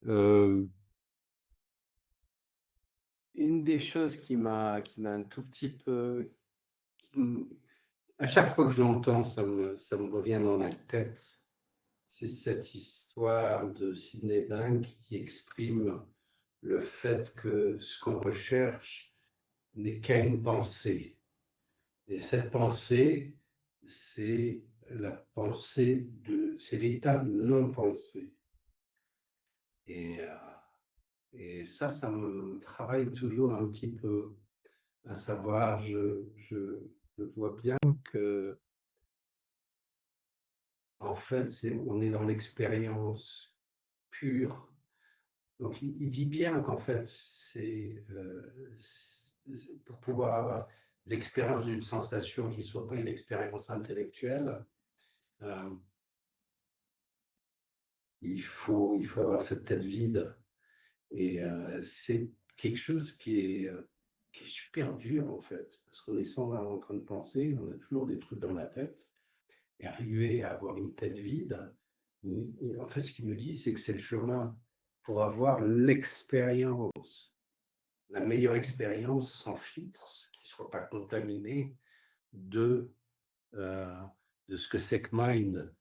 Heu, une des choses qui m'a un tout petit peu qui m à chaque fois que je l'entends, ça me revient dans la tête, c'est cette histoire de Sydney Bank qui exprime le fait que ce qu'on recherche n'est qu'à une pensée et cette pensée, c'est la pensée c'est l'état de non-pensée et heu et ça me travaille toujours un petit peu. À savoir, je vois bien que en fait, on est dans l'expérience pure. Donc il dit bien qu'en fait, pour pouvoir avoir l'expérience d'une sensation qui ne soit pas une expérience intellectuelle, heu, il faut avoir cette tête vide et c'est quelque chose qui est super dur, en fait, parce qu'on est sans arrêt en train de penser, on a toujours des trucs dans la tête. Et arriver à avoir une tête vide, et en fait, ce qu'il me dit, c'est que c'est le chemin pour avoir l'expérience, la meilleure expérience sans filtre, qui ne soit pas contaminée de, heu, de ce que c'est que mind.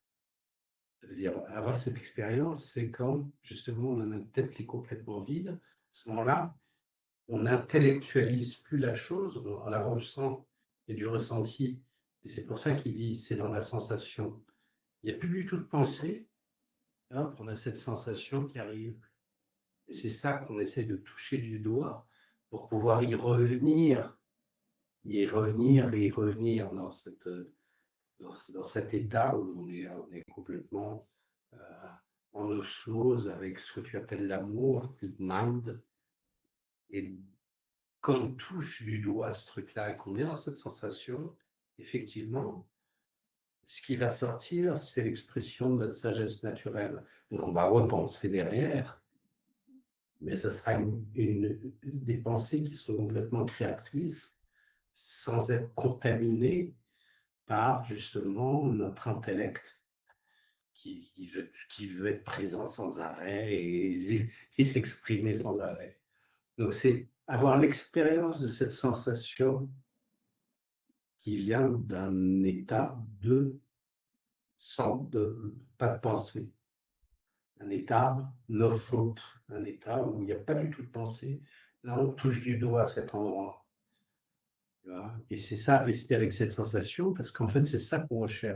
C'est-à-dire avoir cette expérience, c'est quand justement on a une tête qui est complètement vide. À ce moment-là, on n'intellectualise plus la chose, on la ressent, il y a du ressenti et c'est pour ça qu'il dit: «C'est dans la sensation». Il n'y a plus du tout de pensée. Hop, on a cette sensation qui arrive et c'est ça qu'on essaie de toucher du doigt pour pouvoir y revenir dans cet état où on est complètement, heu, en osmose avec ce que tu appelles l'amour, le mind et quand on touche du doigt ce truc-là et qu'on est dans cette sensation, effectivement, ce qui va sortir, c'est l'expression de notre sagesse naturelle. Donc on va repenser derrière. Mais ça sera des pensées qui sont complètement créatrices, sans être contaminées par justement notre intellect qui veut être présent sans arrêt et s'exprimer sans arrêt. Donc c'est avoir l'expérience de cette sensation qui vient d'un état de pas de pensée, un état no thought, un état où il n'y a pas du tout de pensée. Là, on touche du doigt cet endroit. Tu vois? Et c'est ça, rester avec cette sensation, parce qu'en fait, c'est ça qu'on recherche.